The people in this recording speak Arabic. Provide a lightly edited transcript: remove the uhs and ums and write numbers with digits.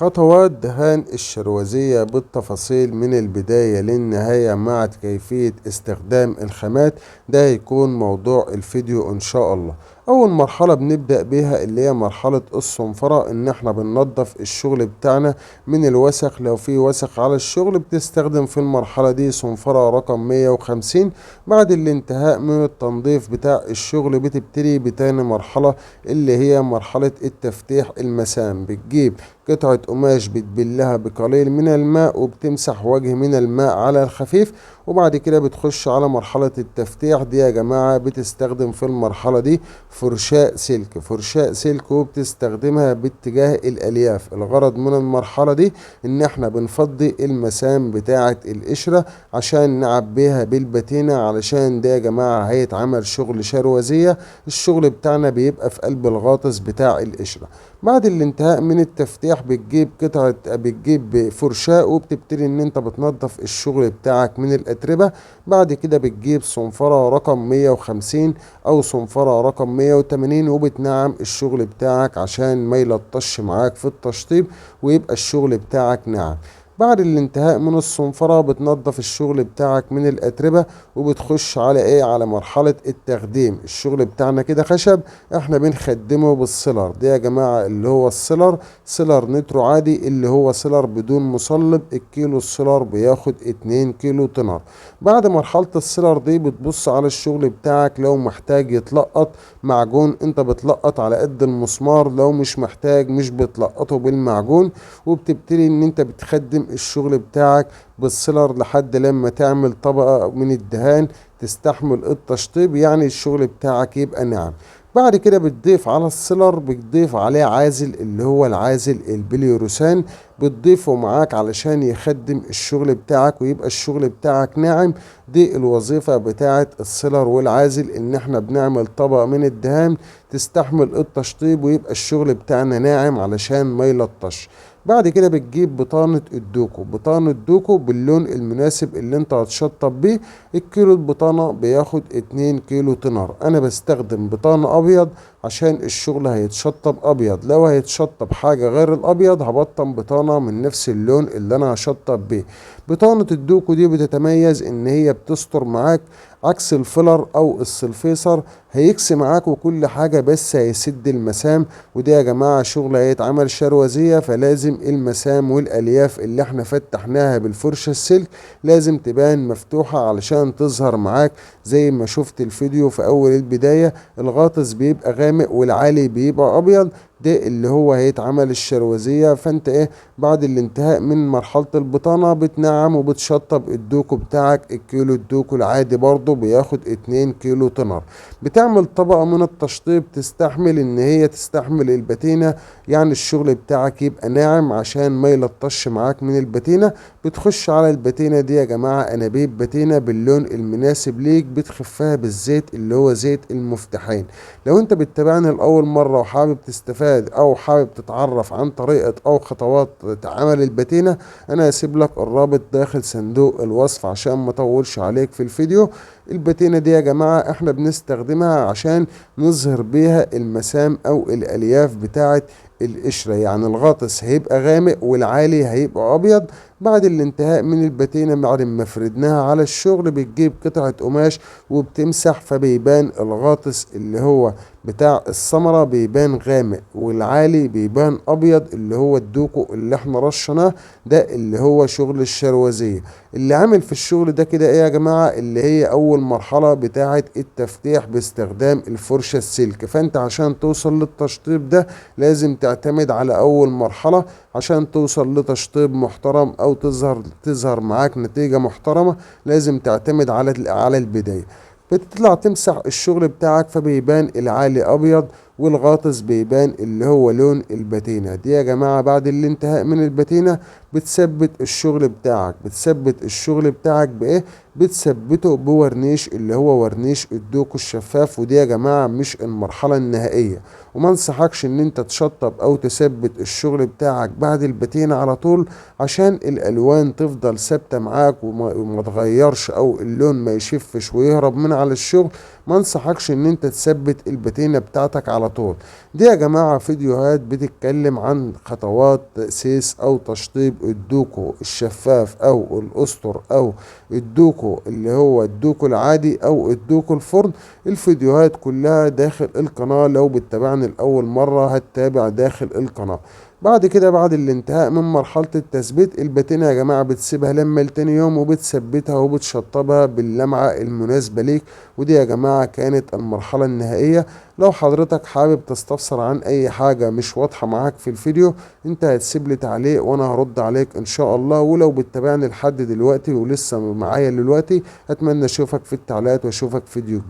خطوات دهان الشروزية بالتفاصيل من البداية للنهاية مع كيفية استخدام الخامات. ده هيكون موضوع الفيديو إن شاء الله. أول مرحلة بنبدأ بيها اللي هي مرحلة الصنفرة، إن احنا بننظف الشغل بتاعنا من الوسخ. لو في وسخ على الشغل بتستخدم في المرحلة دي صنفرة رقم 150. بعد الانتهاء من التنظيف بتاع الشغل بتبتدي بتاني مرحلة اللي هي مرحلة التفتيح المسام. بتجيب قطعة قماش بتبلها بقليل من الماء وبتمسح وجه من الماء على الخفيف، وبعد كده بتخش على مرحلة التفتيح دي. يا جماعة بتستخدم في المرحلة دي فرشاة سلك وبتستخدمها باتجاه الألياف. الغرض من المرحلة دي إن احنا بنفضي المسام بتاعة القشرة عشان نعبيها بالباتينة، علشان ده يا جماعة هيتعمل شغل شروزية. الشغل بتاعنا بيبقى في قلب الغاطس بتاع القشرة. بعد الانتهاء من التفتيح بتجيب فرشاة وبتبتدي ان انت بتنظف الشغل بتاعك من الاتربة. بعد كده بتجيب صنفرة رقم 150 او صنفرة رقم 180 وبتنعم الشغل بتاعك عشان ما يلطش معاك في التشطيب ويبقى الشغل بتاعك ناعم. بعد الانتهاء من الصنفرة بتنظف الشغل بتاعك من الأتربة وبتخش على على مرحلة التخديم. الشغل بتاعنا كده خشب، احنا بنخدمه بالسيلر. ده يا جماعة اللي هو سيلر نترو عادي، اللي هو سيلر بدون مصلب. الكيلو السيلر بياخد 2 كيلو تنر. بعد مرحلة السيلر دي بتبص على الشغل بتاعك، لو محتاج يتلقط معجون انت بتلقط على قد المسمار، لو مش محتاج مش بتلقطه بالمعجون. وبتبتدي ان انت بتخدم الشغل بتاعك بالسيلر لحد لما تعمل طبقة من الدهان تستحمل التشطيب، يعني الشغل بتاعك يبقى ناعم. بعد كده بتضيف على السيلر، بتضيف عليه عازل اللي هو العازل البليوروسان. بتضيفه معاك علشان يخدم الشغل بتاعك ويبقى الشغل بتاعك ناعم. دي الوظيفة بتاعة السيلر والعازل، ان احنا بنعمل طبقة من الدهان تستحمل التشطيب ويبقى الشغل بتاعنا ناعم علشان ما يلطش. بعد كده بتجيب بطانة دوكو باللون المناسب اللي انت هتشطب بيه. الكيلو البطانة بياخد 2 كيلو تنر. انا بستخدم بطانة ابيض عشان الشغل هيتشطب ابيض. لو هيتشطب حاجة غير الابيض هبطن بطانة من نفس اللون اللي انا هشطب بيه. بطانة الدوكو دي بتتميز ان هي بتستر معاك عكس الفيلر او السلفيسر، هيكسي معاك وكل حاجة بس هيسد المسام. وده يا جماعة شغل هيتعمل شروزية، فلازم المسام والالياف اللي احنا فتحناها بالفرشة السلك لازم تبان مفتوحة علشان تظهر معاك. زي ما شفت الفيديو في اول البداية، الغاطس بيبقى غامق والعالي بيبقى ابيض. ده اللي هو هيتعمل الشروزية. فانت بعد الانتهاء من مرحلة البطانة بتنعم وبتشطب الدوكو بتاعك. الكيلو الدوكو العادي برضو بياخد 2 كيلو تنر. بتعمل طبقة من التشطيب تستحمل ان هي تستحمل الباتينة، يعني الشغل بتاعك يبقى ناعم عشان ما يلطش معاك من الباتينة. بتخش على الباتينة دي يا جماعة انابيب باتينة باللون المناسب ليك، بتخفها بالزيت اللي هو زيت المفتاحين. لو انت بتتابعني لأول مرة وحابب تستفاد او حابب تتعرف عن طريقة او خطوات عمل الباتينة، انا هسيب لك الرابط داخل صندوق الوصف عشان ما اطولش عليك في الفيديو. الباتينة دي يا جماعة احنا بنستخدمها عشان نظهر بيها المسام او الالياف بتاعة القشرة، يعني الغاطس هيبقى غامق والعالي هيبقى ابيض. بعد الانتهاء من الباتينة بعد ما فردناها على الشغل بتجيب قطعة قماش وبتمسح، فبيبان الغاطس اللي هو بتاع السمرة بيبان غامق والعالي بيبان ابيض اللي هو الدوكو اللي احنا رشناه. ده اللي هو شغل الشروزية. اللي عامل في الشغل ده كده يا جماعة اللي هي اول مرحلة بتاعة التفتيح باستخدام الفرشة السلك. فانت عشان توصل للتشطيب ده لازم تعتمد على اول مرحلة عشان توصل لتشطيب محترم او تظهر معاك نتيجة محترمة. لازم تعتمد على البداية. بتطلع تمسح الشغل بتاعك فبيبان العالي ابيض والغاطس بيبان اللي هو لون الباتينة. دي يا جماعة بعد الانتهاء من الباتينة بتثبت الشغل بتاعك بايه؟ بتثبته بورنيش اللي هو ورنيش الدوكو الشفاف. ودي يا جماعة مش المرحلة النهائية، وما انصحكش ان انت تشطب او تثبت الشغل بتاعك بعد الباتينة على طول عشان الالوان تفضل ثابتة معاك وما تغيرش او اللون ما يشفش ويهرب من على الشغل. ما انصحكش ان انت تثبت الباتينة بتاعتك على طول. دي يا جماعة فيديوهات بتتكلم عن خطوات تأسيس أو تشطيب الدوكو الشفاف أو الأسطر أو الدوكو اللي هو الدوكو العادي أو الدوكو الفرن. الفيديوهات كلها داخل القناة، لو بتتابعني لأول مرة هتتابع داخل القناة. بعد كده بعد الانتهاء من مرحلة التثبيت، الباتينة يا جماعة بتسيبها لما لتاني يوم وبتثبتها وبتشطبها باللمعة المناسبة ليك. ودي يا جماعة كانت المرحلة النهائية. لو حضرتك حابب تستفسر عن أي حاجة مش واضحة معاك في الفيديو، انت هتسيب لي تعليق وانا هرد عليك ان شاء الله. ولو بتتابعني لحد دلوقتي ولسه معايا دلوقتي، اتمنى اشوفك في التعليقات واشوفك فيديو